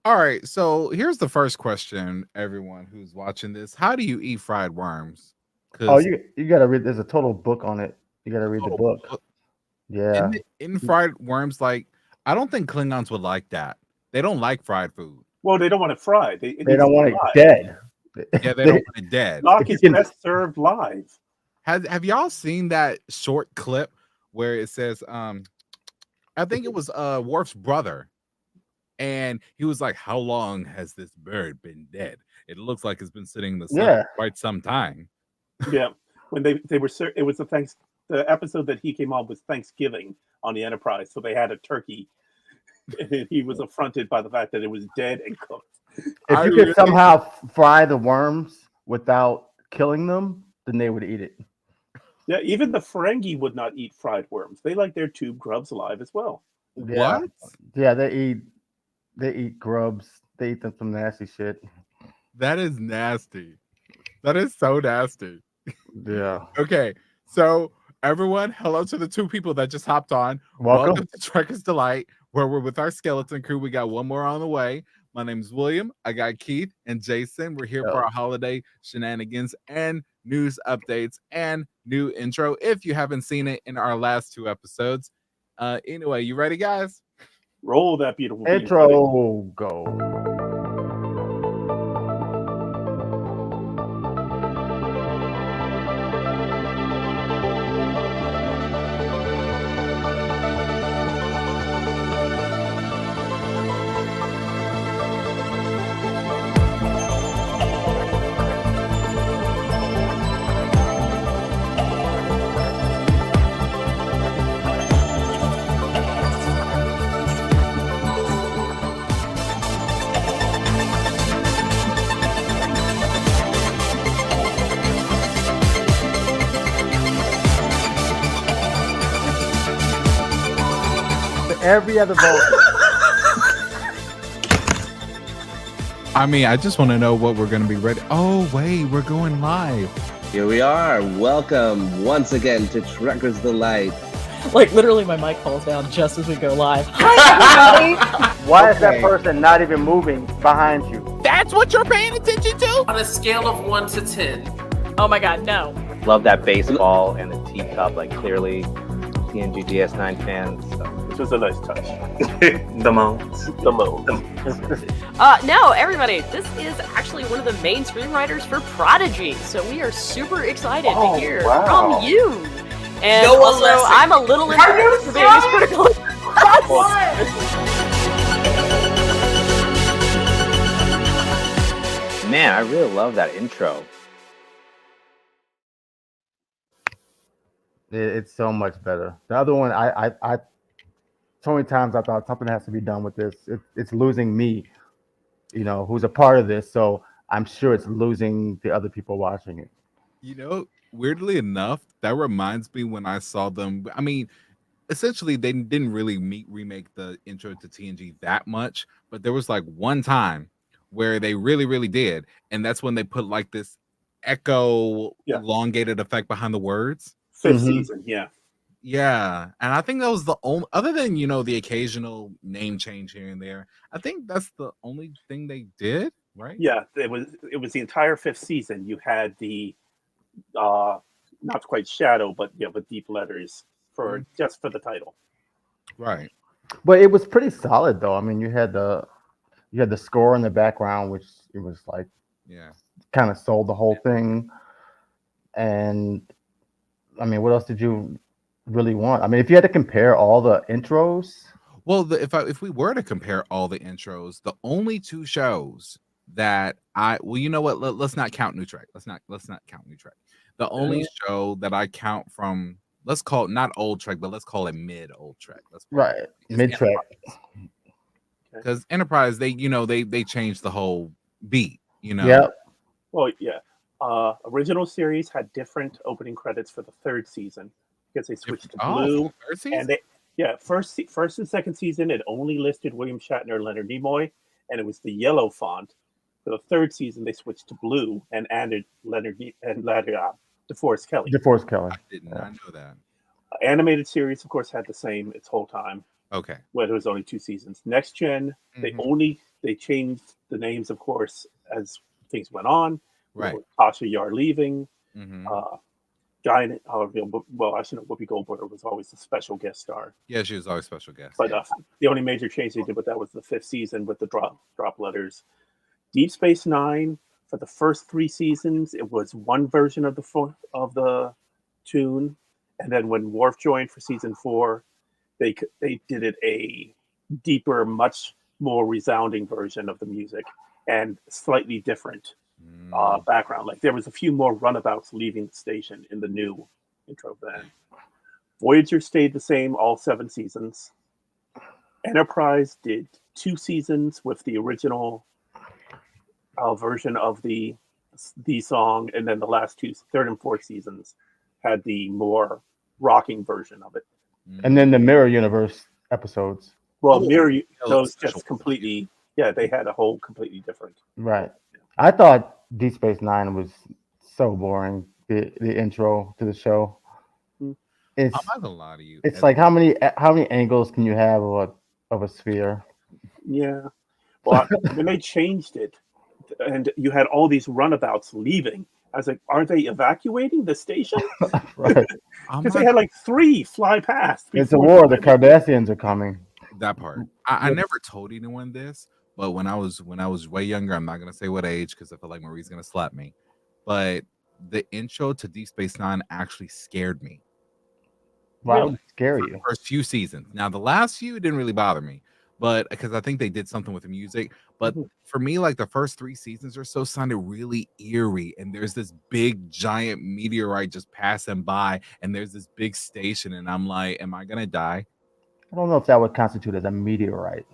All right, so here's the first question, everyone who's watching this. How do you eat fried worms? Oh, Because you gotta read. There's a total book on it. You gotta read the total book. book Yeah, in fried worms, like I don't think Klingons would like that. They don't like fried food. Well, they don't want it fried. It they needs don't to be want it live. dead. Yeah, they don't They, want it dead. Lock if you is can, best served live. Have y'all seen that short clip where it says, I think it was Worf's brother, and he was like, "How long has this bird been dead? It looks like it's been sitting in the sun yeah, for quite some time." Yeah, when they were it was the episode that he came on was Thanksgiving on the Enterprise, so they had a turkey, and he was affronted by the fact that it was dead and cooked. if I you could really, somehow fry the worms without killing them, then they would eat it. Yeah, even the Ferengi would not eat fried worms. They like their tube grubs alive as well. Yeah, what? yeah, they eat grubs. They eat them some nasty shit. That is nasty. That is so nasty. Yeah, Okay, so everyone, hello to the two people that just hopped on. Welcome welcome. to Trekkers Delight, where we're with our skeleton crew. We got one more on the way. My name's William. I got Keith and Jason. We're here for Yo, our holiday shenanigans and news updates and new intro. If you haven't seen it in our last two episodes, anyway, you ready, guys? Roll that beautiful bean footage. intro go. To every other vote. I mean, I just want to know what we're going to be ready. Oh, wait, we're going live. Here we are. Welcome once again to Trekkers Delight. Like literally, my mic falls down just as we go live. Hi, everybody. Why is that Okay. person not even moving behind you? That's what you're paying attention to? On a scale of 1 to 10. Oh my God, no. Love that baseball and the teacup, like clearly TNG DS9 fans. So. Which was a nice touch. The moans. The moan. No, everybody, this is actually one of the main screenwriters for Prodigy, so we are super excited to hear from you. And No one also, listen. I'm a little Are you embarrassed for being this critical. Man, I really love that intro. It's so much better. The other one, so many times I thought something has to be done with this. It's losing me, who's a part of this. So I'm sure it's losing the other people watching it. You know, weirdly enough, that reminds me when I saw them. I mean, essentially, they didn't really remake the intro to TNG that much, but there was like one time where they really, really did, and that's when they put like this echo Yeah. elongated effect behind the words. 5th Mhm. season, yeah. Yeah, and I think that was the only, other than the occasional name change here and there. I think that's the only thing they did, right? Yeah, it was the entire 5th season. You had the not quite shadow, but yeah, with deep letters for just for the title. Right. But it was pretty solid though. I mean, you had the score in the background, which it was like Yeah. kind of sold the whole thing. And I mean, what else did you really want? I mean, if you had to compare all the intros, Well, if we were to compare all the intros, the only two shows that you know what? Let's not count New Trek. Let's not count New Trek. The only show that I count from, let's call it not old Trek, but let's call it mid old Trek. Let's put it right? that way, is Mid track. Enterprise. Because Enterprise, they changed the whole beat. Yep. Well, yeah. Original series had different opening credits for the 3rd season because they switched to Oh, blue. for the third season? And first and second season it only listed William Shatner and Leonard Nimoy, and it was the yellow font. For the 3rd season, they switched to blue and added DeForest Kelly. DeForest Kelly. I did not know that. Animated series, of course, had the same its whole time, Okay. where there was only 2 seasons. Next Gen, they Mhm. only they changed the names, of course, as things went on. Right. With Tasha Yar leaving. Hmm. Giant, well, actually, no, Whoopi Goldberg was always a special guest star. Yeah, she was always special guest. But Yeah. the only major change they did with that was the 5th season with the drop letters. Deep Space Nine, for the first 3 seasons, it was one version of the tune, and then when Worf joined for season 4, they did it a deeper, much more resounding version of the music and slightly different background. Like there was a few more runabouts leaving the station in the new intro then. Voyager stayed the same all 7 seasons. Enterprise did 2 seasons with the original version of the song, and then the last 2, 3rd and 4th seasons had the more rocking version of it. And then the Mirror Universe episodes. Well, Oh, Mirror, that was those special. just completely, they had a whole completely different. Right. I thought Deep Space Nine was so boring. The intro to the show. It's I'm not gonna lie to you. it's like how many angles can you have of a sphere? Yeah. Well, when they changed it, and you had all these runabouts leaving, I was like, aren't they evacuating the station? Right. I'm Because they not had like 3 fly past. It's a before war. The they- Cardassians are coming. that part. I never told anyone this, but when I was way younger, I'm not gonna say what age because I feel like Marie's gonna slap me. But the intro to Deep Space Nine actually scared me. Why would it scare For the you? first few seasons. Now the last few didn't really bother me, but because I think they did something with the music. But for me, like the first 3 seasons or so sounded really eerie, and there's this big giant meteorite just passing by, and there's this big station, and I'm like, am I gonna die? I don't know if that would constitute as a meteorite.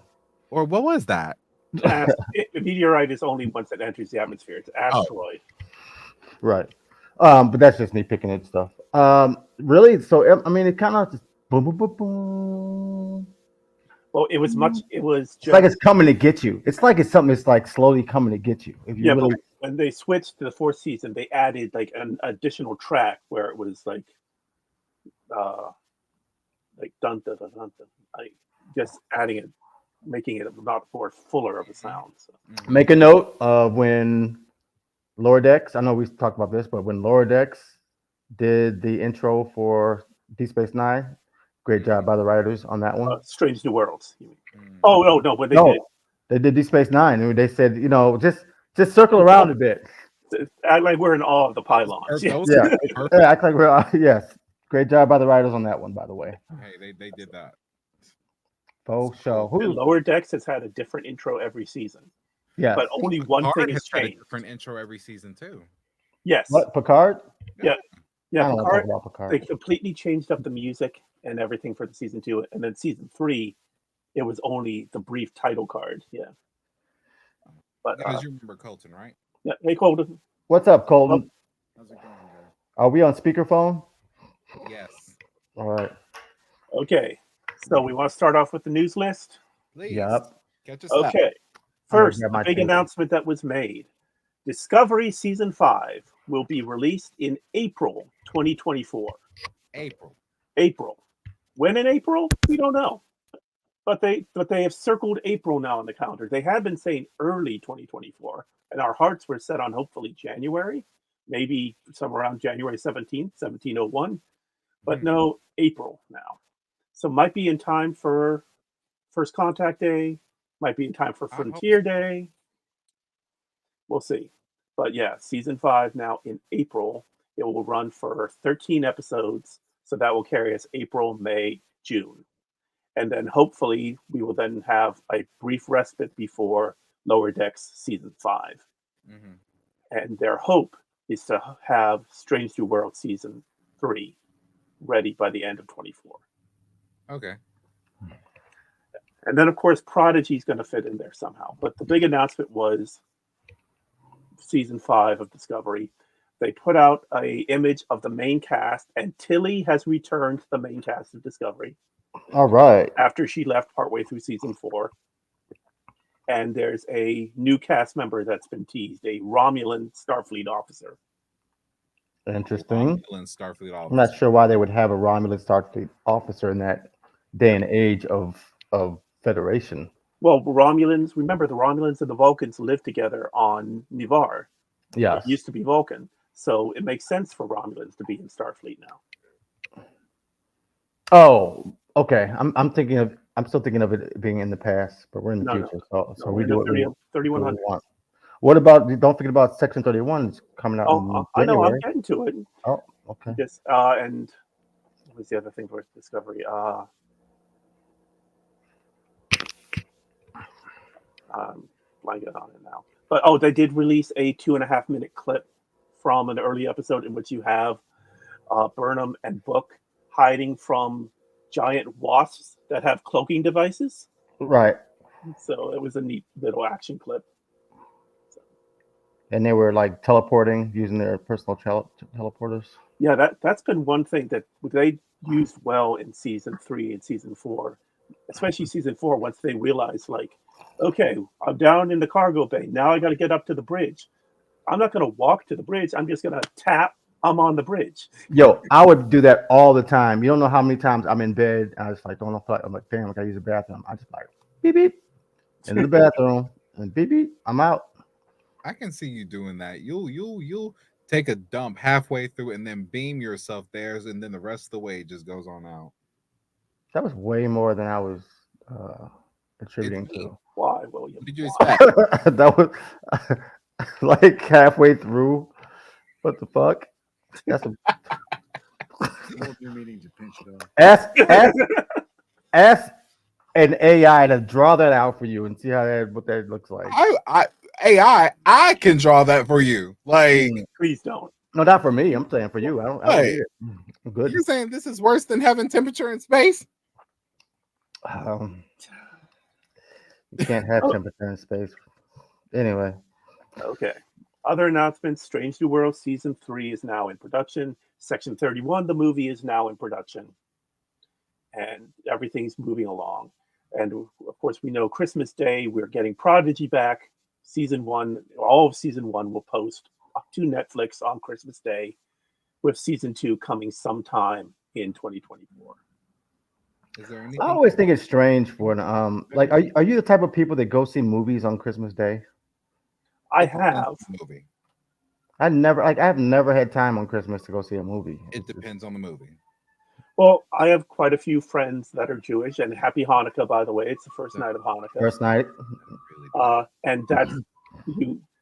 Or what was that? A meteorite is only once it enters the atmosphere. It's asteroid. Right. But that's just me picking at stuff. Really? So I mean, it kind of just boom, boom, boom, boom. Well, it was It's like it's coming to get you. It's like it's something that's like slowly coming to get you. If you really, but when they switched to the 4th season, they added like an additional track where it was like dun dun dun dun, dun, like just adding it, making it a lot more fuller of a sound. So. make a note of when Lower Decks. I know we talked about this, but when Lower Decks did the intro for Deep Space Nine, great job by the writers on that one. Strange New Worlds. You mean. Oh no! What they did, they did Deep Space Nine, and they said, just circle around a bit. act like we're in awe of the pylons. That was Yeah, perfect. act like we're yes. Great job by the writers on that one, by the way. Hey, they did that. Faux show. And Lower Decks has had a different intro every season. Yeah. But only one Picard thing has had a changed. different intro every season too. Yes. What, Picard? Yeah. I Yeah. don't want to Picard, talk about Picard. they completely changed up the music and everything for the season 2. And then season 3, it was only the brief title card. Yeah. But Guys, you remember Colton, right? yeah. Hey, Colton. What's up, Colton? How's it going, guys? Are we on speakerphone? Yes. All right. Okay. So we want to start off with the news list. Please. Yep. Catch us up. Okay. First, grab the my big paper. announcement that was made. Discovery Season 5 will be released in April 2024. April. When in April? We don't know. But they have circled April now on the calendar. They had been saying early 2024, and our hearts were set on hopefully January, maybe somewhere around January 17th, 1701. But no, April now. So might be in time for First Contact Day, might be in time for Frontier Day. We'll see. But yeah, season 5 now in April. It will run for 13 episodes. So that will carry us April, May, June. And then hopefully we will then have a brief respite before Lower Decks season 5. And their hope is to have Strange New World season 3 ready by the end of 24. Okay. And then, of course, Prodigy is going to fit in there somehow. But the big announcement was season 5 of Discovery. They put out a image of the main cast, and Tilly has returned to the main cast of Discovery. All right. After she left partway through season 4. And there's a new cast member that's been teased, a Romulan Starfleet officer. Interesting. Romulan Starfleet I'm not sure why they would have a Romulan Starfleet officer in that day and age of Federation. Well, Romulans. Remember, the Romulans and the Vulcans lived together on Nivar. Yes. It used to be Vulcan, so it makes sense for Romulans to be in Starfleet now. Oh, okay. I'm still thinking of it being in the past, but we're in the No, future, so No, we we're in do the what we 3100. want. What about? Don't forget about Section 31. It's coming out in I know. I'm January. getting to it. Oh, okay. Yes, and what was the other thing for Discovery? Blanket on it now. But they did release a 2.5 minute clip from an early episode in which you have Burnham and Book hiding from giant wasps that have cloaking devices. Right. So it was a neat little action clip. And they were like teleporting using their personal teleporters. Yeah, that's been one thing that they used well in season 3 and season 4, especially season 4. Once they realized, like, okay, I'm down in the cargo bay. Now I got to get up to the bridge. I'm not going to walk to the bridge. I'm just going to tap. I'm on the bridge. Yo, I would do that all the time. You don't know how many times I'm in bed. And I just like don't know. I'm like, damn, I gotta use the bathroom. I just like beep beep into the bathroom and beep beep. I'm out. I can see you doing that. You'll take a dump halfway through and then beam yourself there, and then the rest of the way just goes on out. That was way more than I was attributing to. Why, William? What did you expect? That was like halfway through. What the fuck? That's a ask an AI to draw that out for you and see what that looks like. I can draw that for you. Like, please don't. No, not for me. I'm saying for you. I don't need it. I'm good. You're saying this is worse than having temperature in space? You can't have temperature in space. Anyway. Okay. Other announcements: Strange New Worlds season 3 is now in production. Section 31, the movie, is now in production, and everything's moving along. And of course, we know Christmas Day we're getting Prodigy back. Season 1, all of season 1 will post to Netflix on Christmas Day, with season 2 coming sometime in 2024. Is there anything? I always think it's strange for an like, are you the type of people that go see movies on Christmas Day? I have. Movie. I've never had time on Christmas to go see a movie. It depends on the movie. Well, I have quite a few friends that are Jewish, and Happy Hanukkah, by the way. It's the first night of Hanukkah. First night. And that's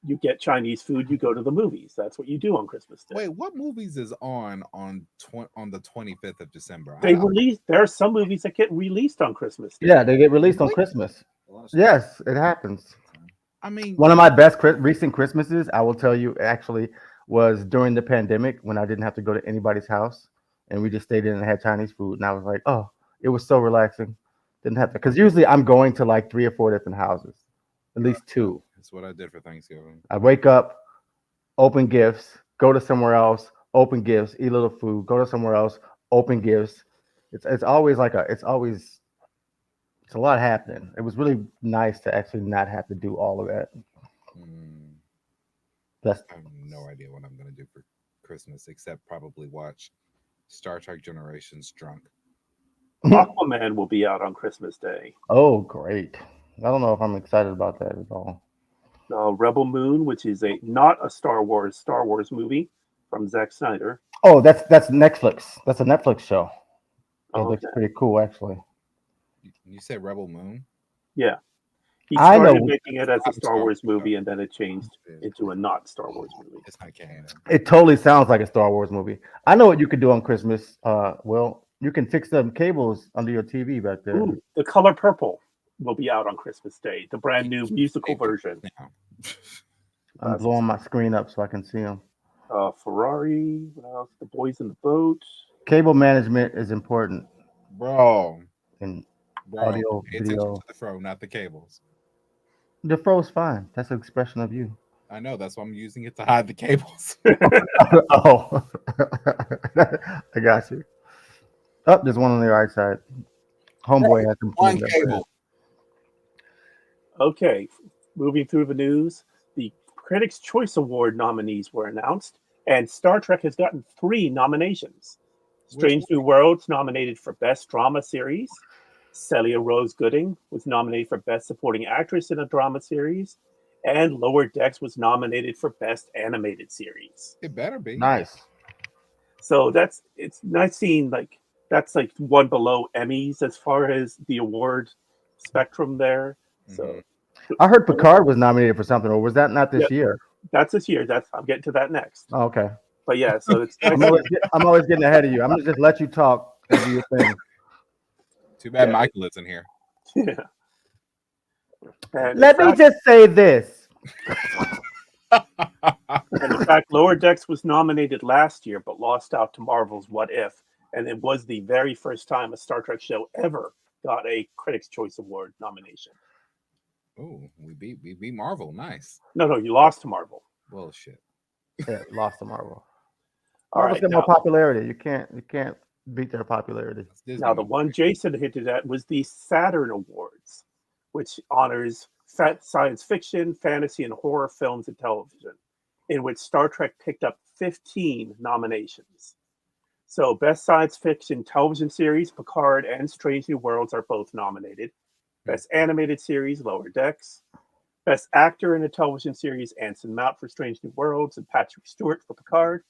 you get Chinese food, you go to the movies. That's what you do on Christmas Day. Wait, what movies is on the 25th of December? There are some movies that get released on Christmas Day. Yeah, they get released on Christmas. Yes, it happens. I mean, one of my best recent Christmases, I will tell you, actually was during the pandemic when I didn't have to go to anybody's house and we just stayed in and had Chinese food. And I was like, oh, it was so relaxing. Didn't have to, because usually I'm going to like 3 or 4 different houses, at least 2. That's what I did for Thanksgiving. I wake up, open gifts, go to somewhere else, open gifts, eat a little food, go to somewhere else, open gifts. It's always like it's a lot happening. It was really nice to actually not have to do all of that. I have no idea what I'm going to do for Christmas except probably watch Star Trek Generations drunk. Aquaman will be out on Christmas Day. Oh, great. I don't know if I'm excited about that at all. Rebel Moon, which is not a Star Wars movie from Zack Snyder. Oh, that's Netflix. That's a Netflix show. It looks pretty cool, actually. You said Rebel Moon? Yeah. He started making it as a Star Wars movie, and then it changed into a not Star Wars movie. It's not canon. It totally sounds like a Star Wars movie. I know what you could do on Christmas. Well, you can fix some cables under your TV back there. Ooh, The Color Purple will be out on Christmas Day, the brand new musical version. I'm blowing my screen up so I can see them. Ferrari, what else? The Boys in the Boat. Cable management is important. Bro. And audio, pay video. attention to the fro, not the cables. The fro's fine. That's an expression of you. I know. That's why I'm using it to hide the cables. Oh. I got you. Oh, there's one on the right side. Homeboy has one cable. Okay, moving through the news, the Critics' Choice Award nominees were announced, and Star Trek has gotten 3 nominations. Strange New Worlds nominated for Best Drama Series, Celia Rose Gooding was nominated for Best Supporting Actress in a Drama Series, and Lower Decks was nominated for Best Animated Series. It better be. Nice. So it's nice seeing that's like one below Emmys as far as the award spectrum there. So I heard Picard was nominated for something, or was that not this year? that's this year. I'm getting to that next. Oh, okay. But yeah, so it's I'm always getting ahead of you. I'm gonna just let you talk and do your thing. Too bad Michael isn't here. Yeah. And Let me just say this. And in fact, Lower Decks was nominated last year, but lost out to Marvel's What If, and it was the very first time a Star Trek show ever got a Critics' Choice Award nomination. Oh, we beat Marvel. Nice. No, you lost to Marvel. Well, shit. Yeah, lost to Marvel. All Marvel's right, got more popularity. You can't beat their popularity. now the one Jason hinted at was the Saturn Awards, which honors science fiction, fantasy, and horror films and television, in which Star Trek picked up 15 nominations. So Best Science Fiction Television Series, Picard and Strange New Worlds are both nominated. Best Animated Series, Lower Decks. Best Actor in a Television Series, Anson Mount for Strange New Worlds and Patrick Stewart for Picard.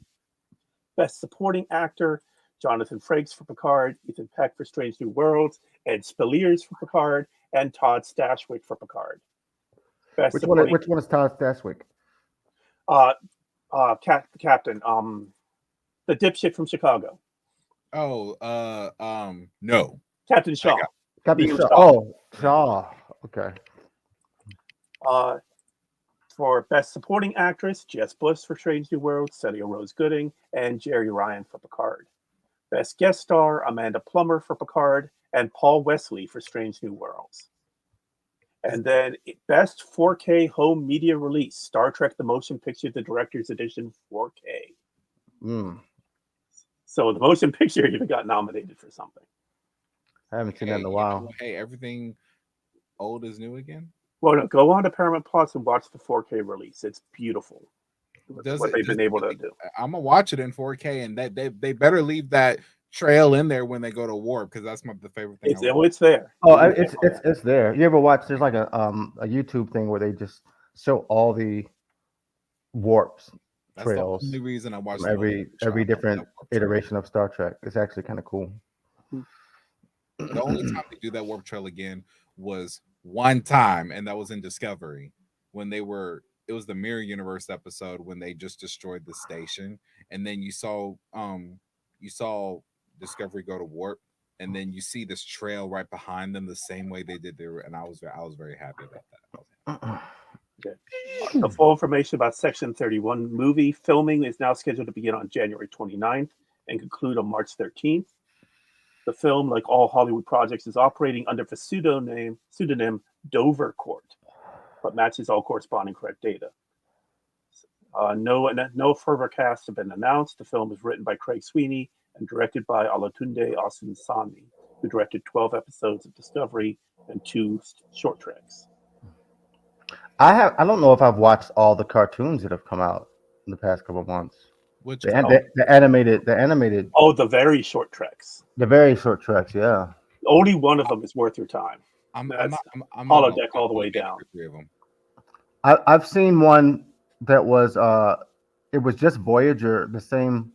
Best Supporting Actor, Jonathan Frakes for Picard, Ethan Peck for Strange New Worlds, Ed Speleers for Picard, and Todd Stashwick for Picard. Which one is Todd Stashwick? Captain, the dipshit from Chicago. Oh, no. Captain Shaw. Captain Shaw. Oh, Shaw. Okay. For Best Supporting Actress, Jess Bliss for Strange New Worlds, Celia Rose Gooding, and Jerry Ryan for Picard. Best Guest Star, Amanda Plummer for Picard, and Paul Wesley for Strange New Worlds. And then Best 4K Home Media Release, Star Trek The Motion Picture, the Director's Edition 4K. So the motion picture even got nominated for something. I haven't seen that in a while. Hey, everything old is new again? Well, no, go on to Paramount Plus and watch the 4K release. It's beautiful. What they've been able to do. I'm gonna watch it in 4K, and that they better leave that trail in there when they go to warp, because that's the favorite thing. It's there. Oh, it's there. You ever watch? There's like a YouTube thing where they just show all the warps trails. That's the only reason I watch every different iteration of Star Trek. It's actually kind of cool. The only time they do that warp trail again was one time, and that was in Discovery when it was the Mirror Universe episode when they just destroyed the station, and then you saw Discovery go to warp, and then you see this trail right behind them the same way they did there, and I was very happy about that. Okay. The full information about Section 31 movie filming is now scheduled to begin on January 29th and conclude on March 13th. The film, like all Hollywood projects, is operating under the pseudonym Dover Court, but matches all corresponding correct data. No further casts have been announced. The film is written by Craig Sweeney and directed by Olatunde Osunsami, who directed 12 episodes of Discovery and 2 short treks. I don't know if I've watched all the cartoons that have come out in the past couple of months. The animated. Oh, the very short treks. The very short treks, yeah. Only one of them is worth your time. I'm holodeck all the way down. I've seen one that was it was just Voyager, the same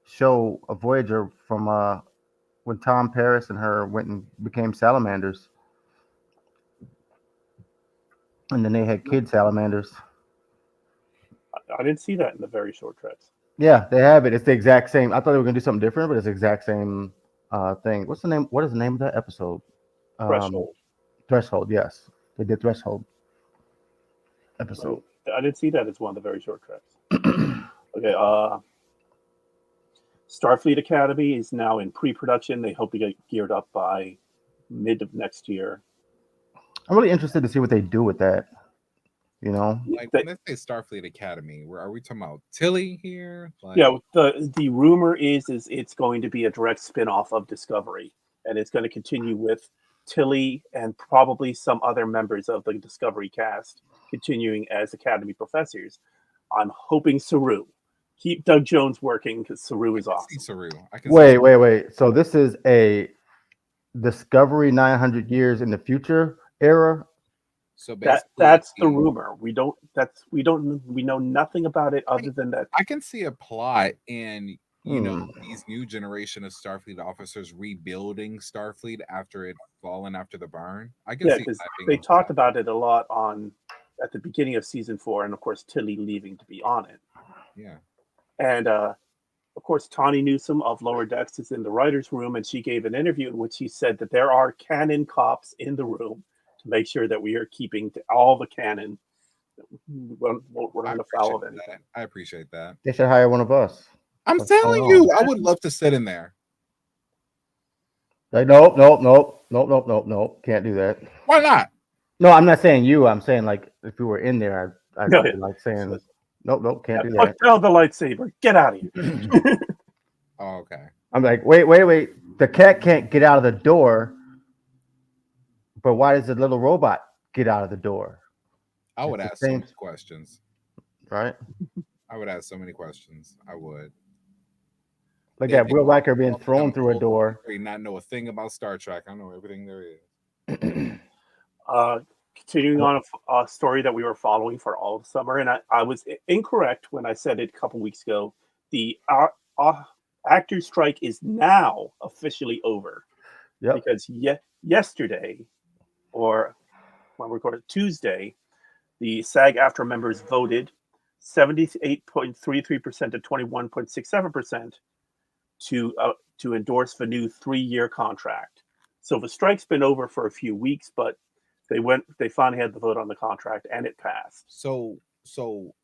show of Voyager from when Tom Paris and her went and became salamanders, and then they had kid salamanders. I didn't see that in the very short treks. Yeah, they have it. It's the exact same. I thought they were gonna do something different, but it's the exact same thing. What's the name? What is the name of that episode? Threshold. Threshold. Yes, they did Threshold episode. I didn't see that as one of the very short treks. Okay. Starfleet Academy is now in pre-production. They hope to get geared up by mid of next year. I'm really interested to see what they do with that. You know, like when they say Starfleet Academy, are we talking about Tilly here? Yeah, the rumor is it's going to be a direct spin-off of Discovery, and it's going to continue with Tilly and probably some other members of the Discovery cast continuing as Academy professors. I'm hoping Saru. Keep Doug Jones working because Saru is awesome. Saru. Wait. So this is a Discovery 900 years in the future era. So basically, That's the rumor. We know nothing about it other than that. I can see a plot in Hmm. these new generation of Starfleet officers rebuilding Starfleet after it fallen after the burn. I can Yeah, see because that being they a talked plot. about it a lot at the beginning of season 4, and of course Tilly leaving to be on it. Yeah. And of course, Tawny Newsome of Lower Decks is in the writers' room, and she gave an interview in which she said that there are canon cops in the room to make sure that we are keeping to all the canon. We're I not afoul of appreciate anything. that. I appreciate that. They should hire one of us. I'm What's going telling on? you, I would love to sit in there. Like, nope, nope, nope, nope, nope, nope, nope. Can't do that. Why not? No, I'm not saying you. I'm saying like if you were in there, I'd No, be yeah. like saying, nope, nope, can't do Put that. down the lightsaber. Get out of here. Oh, okay. I'm like, wait. The cat can't get out of the door, but why does the little robot get out of the door? I would It's ask the so same, many questions. right? I would ask so many questions. I would. Like They that Will Riker being call me thrown through a old door. and not know a thing about Star Trek. I know everything there is. Continuing on a story that we were following for all of summer, and I was incorrect when I said it a couple weeks ago. The actor strike is now officially over Yep. because yesterday, or when we recorded Tuesday, the SAG-AFTRA members voted 78.33% to 21.67% to endorse the new 3-year contract. So the strike's been over for a few weeks, but they finally had the vote on the contract and it passed. So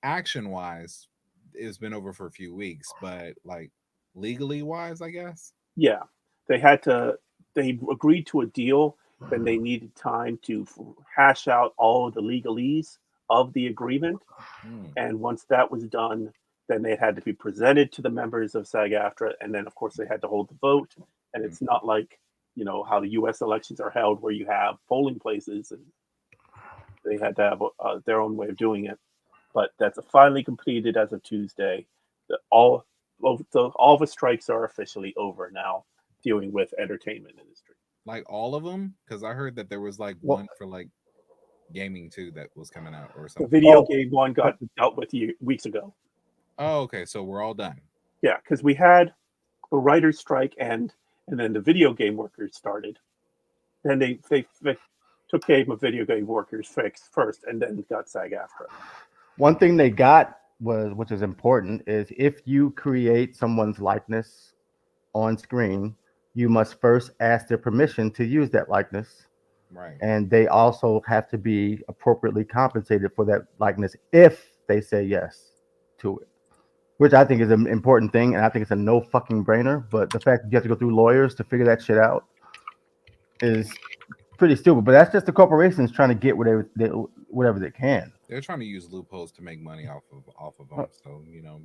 action wise, it's been over for a few weeks, but like legally wise, I guess. Yeah, they agreed to a deal, then they needed time to hash out all of the legalese of the agreement. Hmm. And once that was done, then they had to be presented to the members of SAG-AFTRA, and then of course they had to hold the vote. And it's not like how the U.S. elections are held, where you have polling places, and they had to have their own way of doing it. But that's finally completed as of Tuesday. All the strikes are officially over now, dealing with entertainment industry. Like all of them, because I heard that there was like Well- one for like gaming too that was coming out or The something. video Oh. game one got dealt with weeks ago. Oh, okay. So we're all done. Yeah, because we had the writers' strike and then the video game workers started. Then they took Game of Video Game Workers fixed first, and then got SAG-AFTRA. One thing they got which is important, is if you create someone's likeness on screen, you must first ask their permission to use that likeness. Right. And they also have to be appropriately compensated for that likeness if they say yes to it, which I think is an important thing, and I think it's a no fucking brainer. But the fact that you have to go through lawyers to figure that shit out is pretty stupid. But that's just the corporations trying to get whatever they can. They're trying to use loopholes to make money off of them. So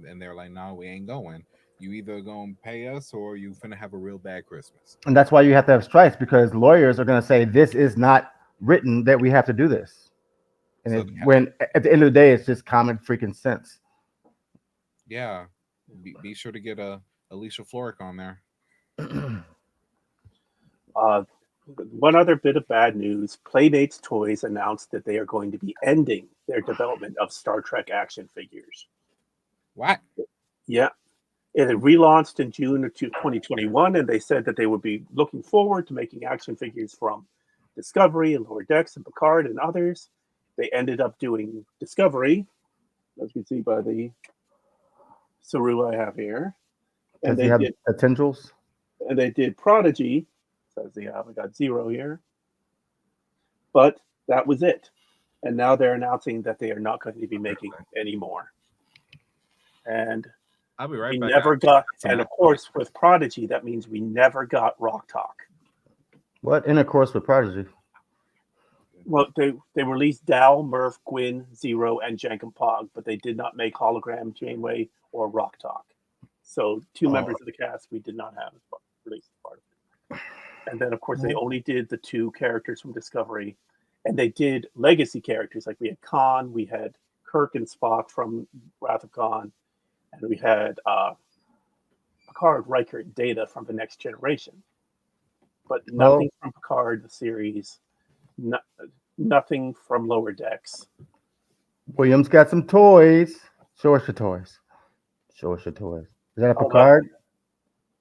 and they're like, "No, we ain't going. You either gonna pay us or you finna have a real bad Christmas." And that's why you have to have strikes, because lawyers are going to say this is not written that we have to do this. And So when at the end of the day, it's just common freaking sense. yeah, be sure to get Alicia Florrick on there. One other bit of bad news: Playmates Toys announced that they are going to be ending their development of Star Trek action figures. What? Yeah. It had relaunched in June of 2021, and they said that they would be looking forward to making action figures from Discovery and Lower Decks and Picard and others. They ended up doing Discovery, as you can see by the Saru I have here. And Does he have the tendrils? And they did Prodigy. Says we got 0 here. But that was it. And now they're announcing that they are not going to be making any more. And I'll be right we back. never got, and of course, with Prodigy, that means we never got Rock Talk. What intercourse with Prodigy? Well, they released Dal, Murph, Gwyn, Zero, and Jankum Pog, but they did not make Hologram, Janeway, or Rock Talk. So 2 members of the cast we did not have released as part of it. And then, of course, they only did the 2 characters from Discovery, and they did legacy characters. Like we had Khan, we had Kirk and Spock from Wrath of Khan, and we had Picard, Riker, and Data from the Next Generation. but nothing from Picard, the series. Nothing from Lower Decks. Williams got some toys. Show us your toys. Show us your toys. Is that a Picard?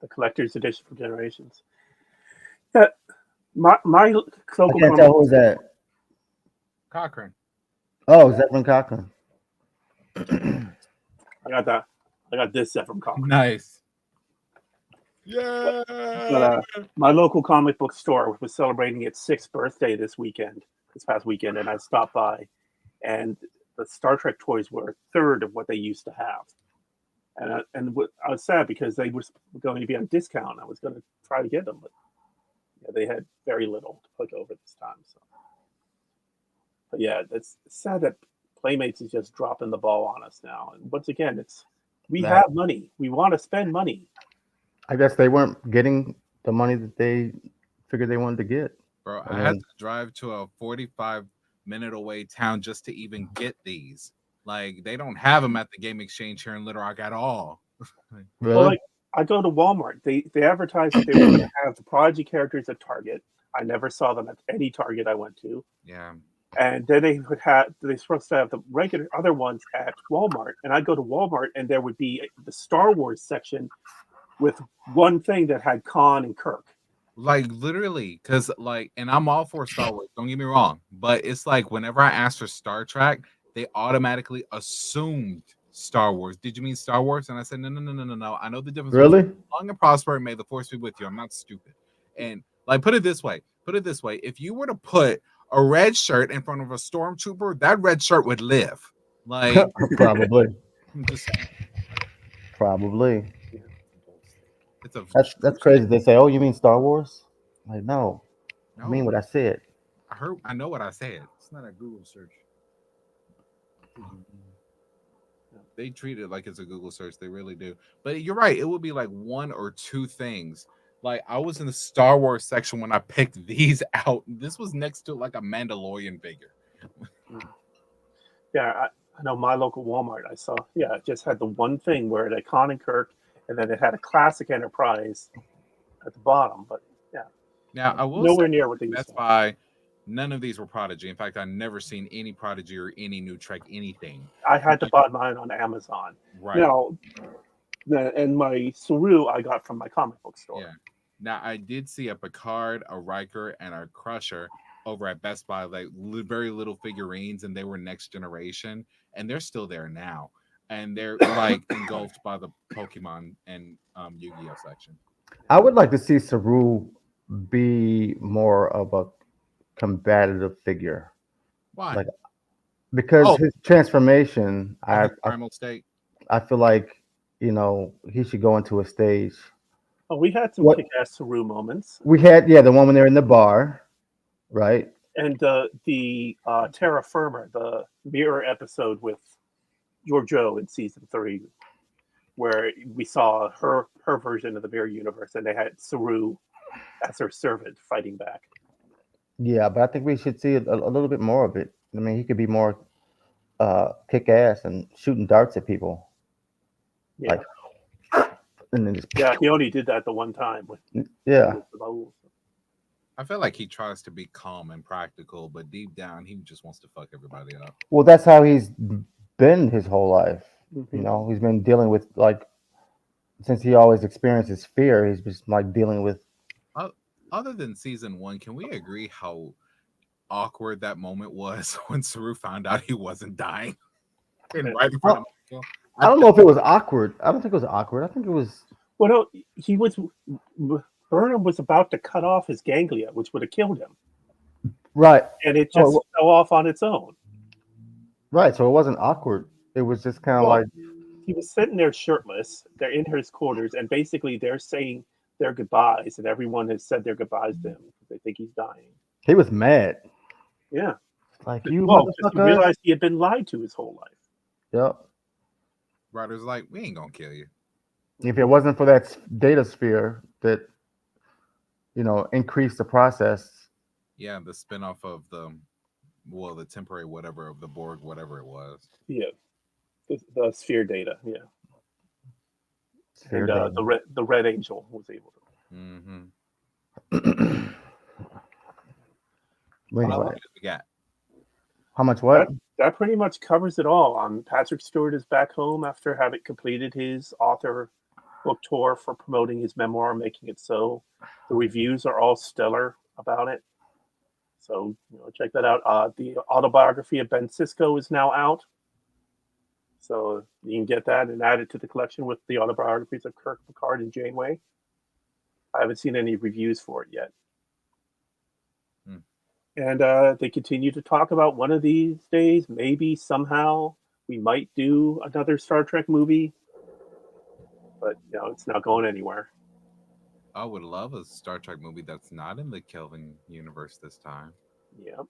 The collector's edition for Generations. Yeah, my local I can't tell who's that. Cochrane. Oh, Zeppelin Cochrane. I got that. I got this set from Cochrane. Nice. Yeah. But, my local comic book store was celebrating its 6th birthday this past weekend, and I stopped by, and the Star Trek toys were a third of what they used to have. And I was sad because they were going to be on discount. I was going to try to get them, but yeah, they had very little to put over this time. So, but yeah, it's sad that Playmates is just dropping the ball on us now. And once again, we have money. We want to spend money. I guess they weren't getting the money that they figured they wanted to get. Bro, I had to drive to a 45-minute away town just to even get these. Like, they don't have them at the Game Exchange here in Little Rock at all. Really? Well, like, I go to Walmart. They advertised that they were going to have the Prodigy characters at Target. I never saw them at any Target I went to. Yeah. And then they're supposed to have the regular other ones at Walmart. And I'd go to Walmart and there would be the Star Wars section with one thing that had Khan and Kirk. Like, literally, because, like, and I'm all for Star Wars, don't get me wrong, but it's like whenever I asked for Star Trek, they automatically assumed Star Wars. Did you mean Star Wars? And I said, no. I know the difference. Really? Long and prosper, and may the force be with you. I'm not stupid. And, like, put it this way. If you were to put a red shirt in front of a stormtrooper, that red shirt would live. Like, probably. Just saying. Probably. It's that's crazy. They say, "Oh, you mean Star Wars?" Like, no. I mean what I said. I know what I said. It's not a Google search. They treat it like it's a Google search. They really do. But you're right. It would be like one or two things. Like, I was in the Star Wars section when I picked these out. This was next to like a Mandalorian figure. Yeah, I know my local Walmart. I saw. Yeah, it just had the one thing where it had Khan and Kirk, and then it had a classic Enterprise at the bottom. But yeah, now I will nowhere near what they used Best to. Buy. None of these were Prodigy. In fact, I've never seen any Prodigy or any new Trek anything. I had to buy mine on Amazon. Right. Now, and my Saru I got from my comic book store. Yeah. Now, I did see a Picard, a Riker, and a Crusher over at Best Buy, like very little figurines, and they were next generation, and they're still there now. And they're like engulfed by the Pokemon and Yu-Gi-Oh section. I would like to see Saru be more of a combative figure. Why? Like, because his transformation, Primal State. I feel like, he should go into a stage. Oh, we had some kick-ass Saru moments. We had, the one when they're in the bar, right? And the Terra Firma, the mirror episode with Giorgio in season 3, where we saw her version of the mirror universe, and they had Saru as her servant fighting back. Yeah, but I think we should see a little bit more of it. I mean, he could be more kick-ass and shooting darts at people. Yeah. Like, and then just, he only did that the one time. With I feel like he tries to be calm and practical, but deep down, he just wants to fuck everybody up. Well, that's how he's been his whole life. Mm-hmm. He's been dealing with, like, since he always experiences fear, he's just like dealing with. Other than season 1, can we agree how awkward that moment was when Saru found out he wasn't dying? And right in front of him. I don't know if it was awkward. I don't think it was awkward. I think it was. Well, no, he was. Burnham was about to cut off his ganglia, which would have killed him. Right. And it just fell off on its own. Right. So it wasn't awkward. It was just kind of like. He was sitting there shirtless. They're in his quarters, and basically they're saying their goodbyes, and everyone has said their goodbyes to him because they think he's dying. He was mad. Yeah. Like, he realized he had been lied to his whole life. Yep. Ryder's like, we ain't gonna kill you. If it wasn't for that data sphere that, increased the process. Yeah, the spinoff of the temporary whatever of the Borg, whatever it was. Yeah. The sphere data, yeah. Sphere and data. the Red Angel was able to. Mm-hmm. Wait, How what? much we got? How much what? That pretty much covers it all. Patrick Stewart is back home after having completed his author book tour for promoting his memoir, Making It So. The reviews are all stellar about it. So check that out. The autobiography of Ben Sisko is now out. So you can get that and add it to the collection with the autobiographies of Kirk, Picard, and Janeway. I haven't seen any reviews for it yet. And they continue to talk about one of these days, maybe somehow we might do another Star Trek movie. But it's not going anywhere. I would love a Star Trek movie that's not in the Kelvin universe this time. Yeah.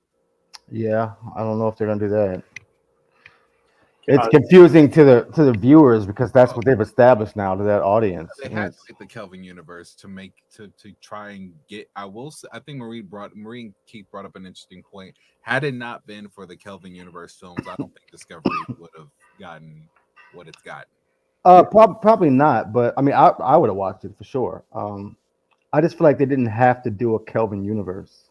Yeah, I don't know if they're gonna do that. It's confusing to the viewers because that's what they've established now to that audience. They had to make the Kelvin universe to try and get. I think Marie and Keith brought up an interesting point. Had it not been for the Kelvin universe films, I don't think Discovery would have gotten what it's gotten. Probably not, but I mean, I would have watched it for sure. I just feel like they didn't have to do a Kelvin universe.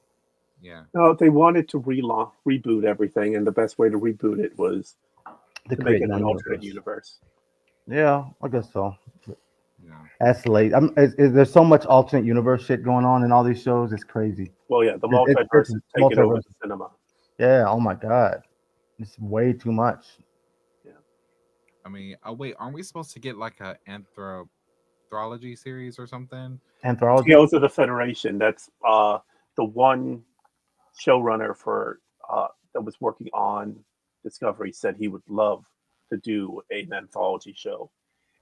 Yeah. No, they wanted to reboot everything, and the best way to reboot it was to make it an alternate universe. Yeah, I guess so. Yeah. That's late. There's so much alternate universe shit going on in all these shows. It's crazy. Well, yeah, the multiverse is taking over the cinema. Yeah. Oh my god, it's way too much. Yeah. I mean, wait, aren't we supposed to get like a anthology series or something? Anthology. Tales of the Federation. That's the one showrunner for that was working on Discovery said he would love to do an anthology show.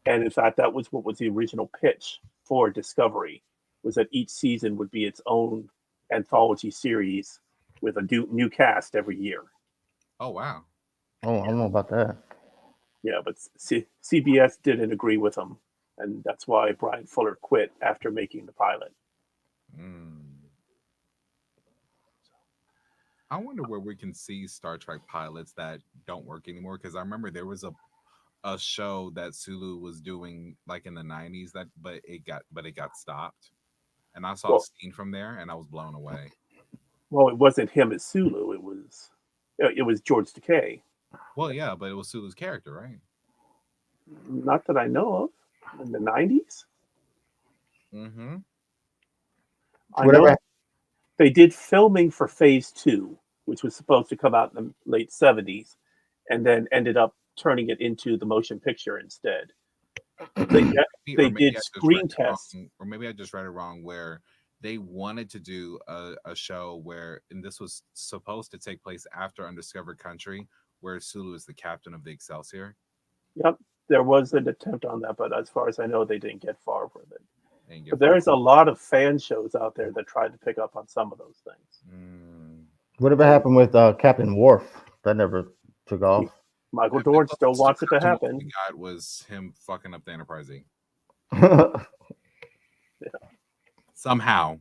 And in fact, that was what was the original pitch for Discovery, was that each season would be its own anthology series with a new cast every year. Oh, wow. Oh, I don't know about that. Yeah, but CBS didn't agree with him. And that's why Brian Fuller quit after making the pilot. I wonder where we can see Star Trek pilots that don't work anymore. Because I remember there was a show that Sulu was doing like in the 90s but it got stopped. And I saw a scene from there and I was blown away. Well, it wasn't him as Sulu. It was George Takei. Well, yeah, but it was Sulu's character, right? Not that I know of. In the 90s? Mm-hmm. I know they did filming for Phase 2, which was supposed to come out in the late 70s, and then ended up turning it into the motion picture instead. They did screen tests. Or maybe I just read it wrong, where they wanted to do a show where, and this was supposed to take place after Undiscovered Country, where Sulu is the captain of the Excelsior. Yep, there was an attempt on that, but as far as I know, they didn't get far with it. But there's a lot of fan shows out there that tried to pick up on some of those things. Whatever happened with Captain Worf? That never took off. Michael Dorn still wants it to happen. God was him fucking up the Enterprise E. Somehow.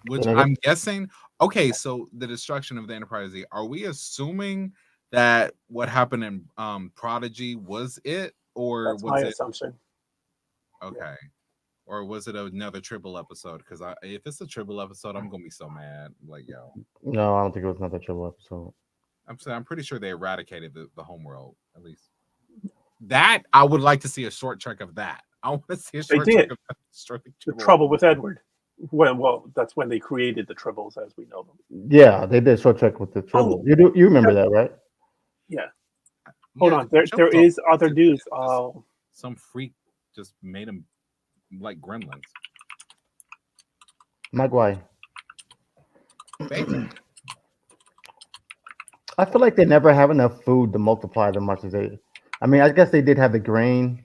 Which I'm guessing. Okay, so the destruction of the Enterprise E. Are we assuming that what happened in Prodigy was it? Or that's was my it assumption. Okay. Yeah. Or was it another Tribble episode? Because if it's a Tribble episode, I'm gonna be so mad. Like, yo. No, I don't think it was another Tribble episode. I'm pretty sure they eradicated the homeworld, at least. That I would like to see a short trek of that. I want to see a short trek of that. The Trouble with Edward. Well, that's when they created the Tribbles as we know them. Yeah, they did a short trek with the Tribble. You remember that, right? Yeah. Hold on. There is other news. Some freak just made him like gremlins. Magwai. I feel like they never have enough food to multiply them much as they. I mean, I guess they did have the grain.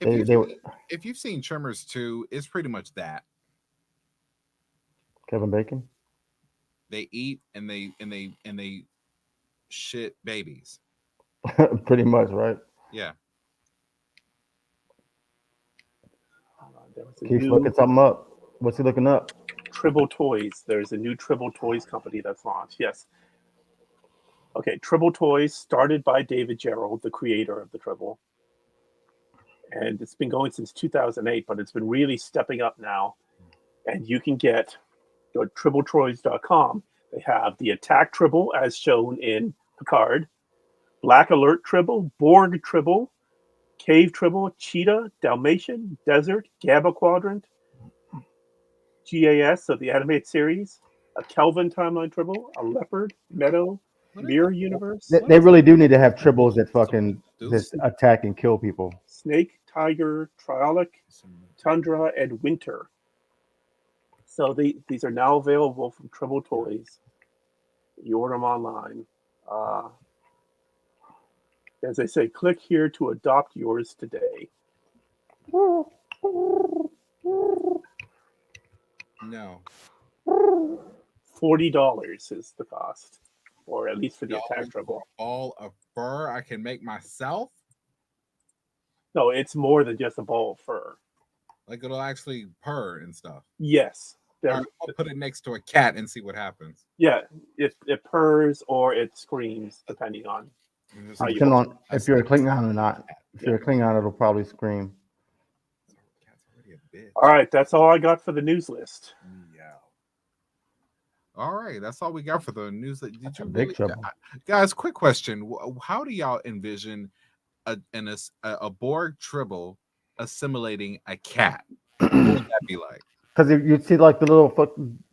If you've seen Tremors 2, it's pretty much that. Kevin Bacon. They eat and they shit babies. Pretty much, right? Yeah. Keith's looking something up. What's he looking up? Tribble Toys. There's a new Tribble Toys company that's launched. Yes. Okay, Tribble Toys, started by David Gerrold, the creator of the Tribble. And it's been going since 2008, but it's been really stepping up now. And you can go to TribbleToys.com. They have the attack tribble, as shown in Picard, Black Alert tribble, Borg tribble, Cave tribble, Cheetah, Dalmatian, Desert, Gamma Quadrant, GAS, so the animated series, a Kelvin timeline tribble, a Leopard, Meadow, Mirror Universe, They really do need to have tribbles that fucking just attack and kill people. Snake, Tiger, Triolic, Tundra, and Winter. So these are now available from Tribble Toys. You order them online. As I say, click here to adopt yours today. No. $40 is the cost, or at least for the attack tribble. All of fur I can make myself? No, it's more than just a ball of fur. Like it'll actually purr and stuff. Yes. I'll put it next to a cat and see what happens. Yeah, it purrs or it screams, depending on how you Depending on if you're a Klingon or not. If you're a Klingon, it'll probably scream. All right, that's all I got for the news list. Yeah. All right, that's all we got for the news. Did you big trouble. Guys, quick question. How do y'all envision a Borg tribble assimilating a cat? What would that be like? Because you'd see like the little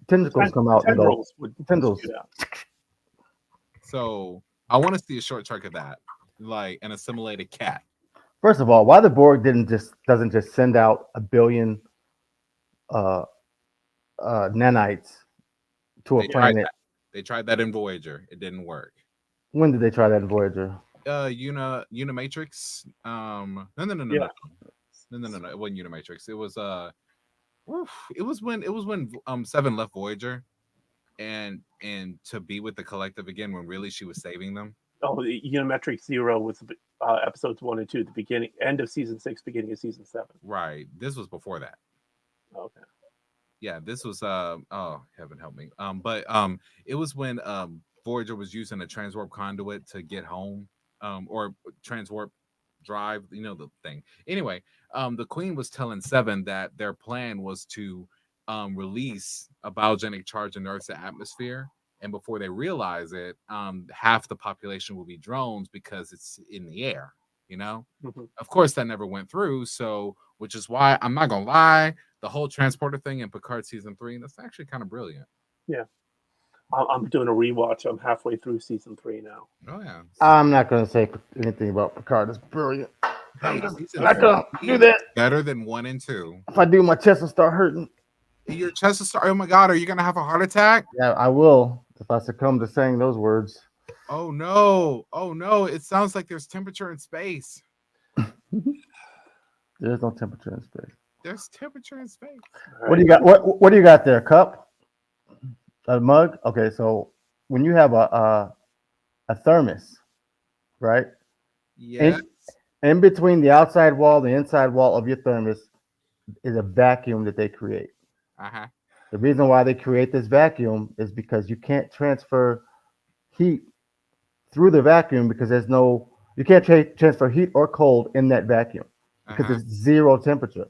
tentacles come out. Tendrils. Tendrils. So I want to see a short track of that, like an assimilated cat. First of all, why the Borg doesn't just send out 1 billion nanites to a planet? They tried that in Voyager. It didn't work. When did they try that in Voyager? Unimatrix. No. It wasn't Unimatrix. It was it was when Seven left Voyager and to be with the collective again when really she was saving them. Oh, the Unimatrix Zero was episodes 1 and 2, the end of season 6, beginning of season 7. Right. This was before that. Okay. Yeah, this was oh, heaven help me. But it was when Voyager was using a transwarp conduit to get home, or transwarp drive, the thing. Anyway, the Queen was telling Seven that their plan was to release a biogenic charge in Earth's atmosphere, and before they realize it, half the population will be drones because it's in the air. Mm-hmm. Of course, that never went through. So, which is why I'm not gonna lie, the whole transporter thing in Picard season 3, that's actually kind of brilliant. Yeah, I'm doing a rewatch. I'm halfway through season 3 now. Oh yeah. I'm not gonna say anything about Picard. It's brilliant. Hey, I'm not gonna do that. Better than 1 and 2. If I do, my chest will start hurting. Your chest will start. Oh my God, are you gonna have a heart attack? Yeah, I will if I succumb to saying those words. Oh no! Oh no! It sounds like there's temperature in space. There's no temperature in space. There's temperature in space. What do you got? What do you got there? A cup? A mug? Okay, so when you have a thermos, right? Yes. In between the outside wall, the inside wall of your thermos is a vacuum that they create. Uh-huh. The reason why they create this vacuum is because you can't transfer heat through the vacuum because you can't transfer heat or cold in that vacuum because it's zero temperature.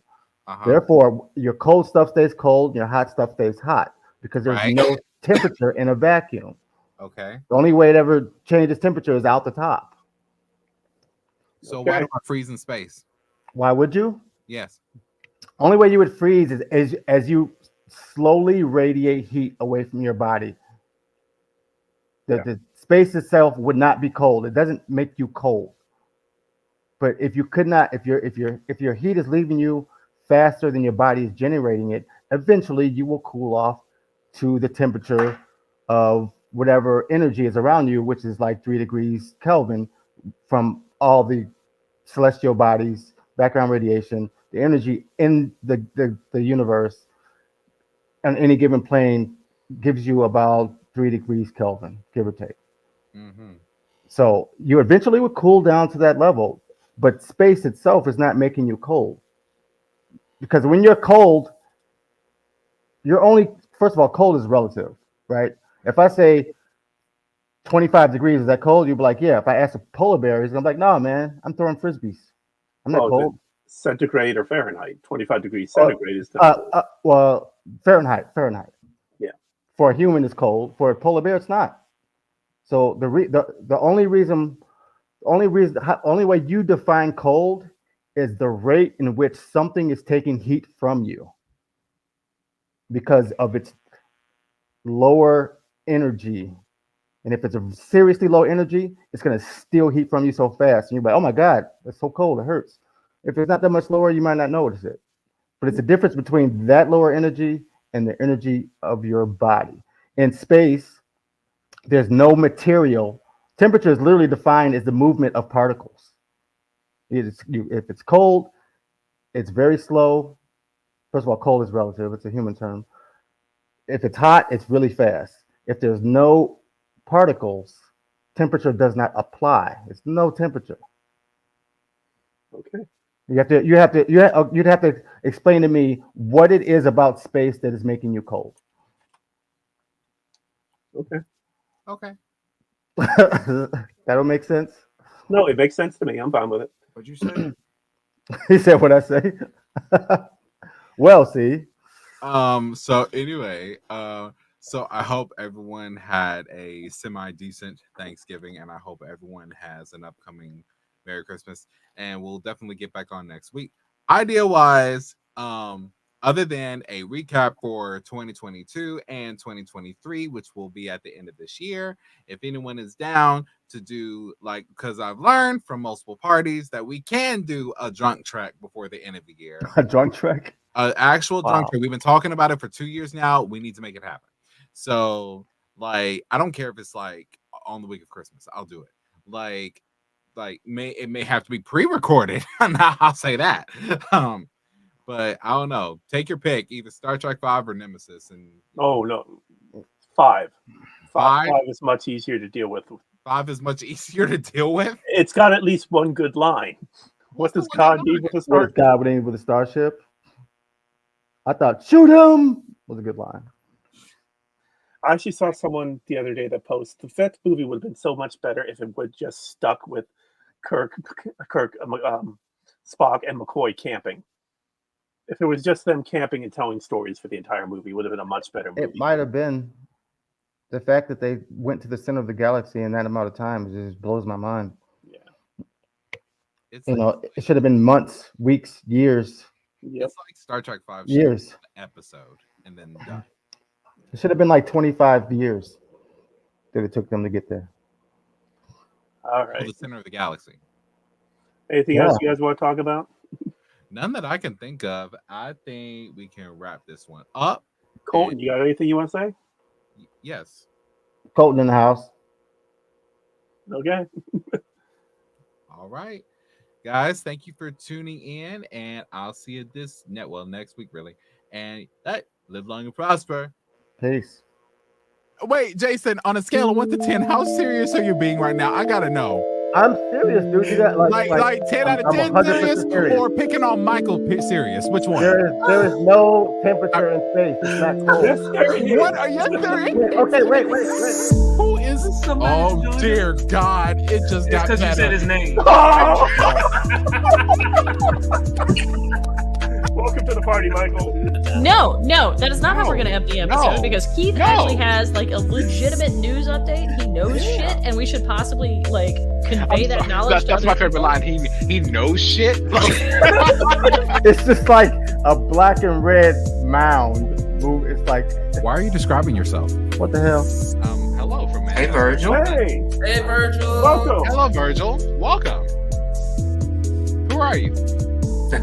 Therefore, your cold stuff stays cold, your hot stuff stays hot because there's no temperature in a vacuum. Okay. The only way it ever changes temperature is out the top. So why do I freeze in space? Why would you? Yes. Only way you would freeze is as you slowly radiate heat away from your body. The space itself would not be cold. It doesn't make you cold. But if you could not, if your heat is leaving you faster than your body is generating it, eventually you will cool off to the temperature of whatever energy is around you, which is like 3 degrees Kelvin from all the celestial bodies, background radiation, the energy in the universe on any given plane gives you about 3 degrees Kelvin, give or take. Mm-hmm. So you eventually would cool down to that level, but space itself is not making you cold. Because when you're cold, first of all, cold is relative, right? If I say 25 degrees, is that cold? You'd be like, yeah. If I ask a polar bear, he's gonna be like, no, man, I'm throwing frisbees. I'm not cold. Centigrade or Fahrenheit? 25 degrees centigrade is well, Fahrenheit. Yeah. for a human it's cold. For a polar bear, it's not. So the only way you define cold is the rate in which something is taking heat from you because of its lower energy. And if it's a seriously low energy, it's going to steal heat from you so fast. And you're like, oh my God, it's so cold, it hurts. If it's not that much lower, you might not notice it. But it's a difference between that lower energy and the energy of your body. In space, there's no material. Temperature is literally defined as the movement of particles. If it's cold, it's very slow. First of all, cold is relative. It's a human term. If it's hot, it's really fast. If there's no particles, temperature does not apply. It's no temperature. Okay. You'd have to explain to me what it is about space that is making you cold. Okay. That'll make sense. No, it makes sense to me. I'm fine with it. What'd you say? He said what I say. Well, see. So anyway, so I hope everyone had a semi-decent Thanksgiving, and I hope everyone has an upcoming Merry Christmas, and we'll definitely get back on next week. Idea-wise, other than a recap for 2022 and 2023, which will be at the end of this year, if anyone is down to do, like, because I've learned from multiple parties that we can do a drunk track before the end of the year. A drunk track? An actual drunk track. We've been talking about it for 2 years now. We need to make it happen. So, like, I don't care if it's like on the week of Christmas. I'll do it. Like it may have to be pre-recorded. I'll say that. But I don't know. Take your pick, either Star Trek 5 or Nemesis. And oh no, 5 is much easier to deal with. 5 is much easier to deal with. It's got at least one good line. What does God need with a starship? What does God need with a starship? I thought shoot him was a good line. I actually saw someone the other day that posted the fifth movie would have been so much better if it would just stuck with Kirk, Spock, and McCoy camping. If it was just them camping and telling stories for the entire movie, it would have been a much better movie. It might have been. The fact that they went to the center of the galaxy in that amount of time just blows my mind. Yeah. It's it should have been months, weeks, years. Yep. It's like Star Trek 5 years episode and then done. It should have been like 25 years that it took them to get there. All right. The center of the galaxy. Anything else you guys want to talk about? None that I can think of. I think we can wrap this one up. Colton, you got anything you want to say? Yes. Colton in the house. Okay. All right. Guys, thank you for tuning in, and I'll see you next week, really. And live long and prosper. Peace. Wait, Jason, on a scale of 1 to 10, how serious are you being right now? I gotta know. I'm serious, dude. You got like 10 out of 10 serious, or picking on Michael serious? Which one? There is no temperature in space. It's not cold. What are you serious? Okay, wait. Who is somebody? Oh dear God! It just got because you said his name. Welcome to the party, Michael. No, that is not how we're going to end the episode because Keith actually has like a legitimate news update. He knows shit, and we should possibly like convey that knowledge. That's my favorite line. He knows shit. It's just like a black and red mound. It's like. Why are you describing yourself? What the hell? Hello from Hey, Virgil. Hey, Virgil. welcome. Hello, Virgil. Welcome. Who are you? Who?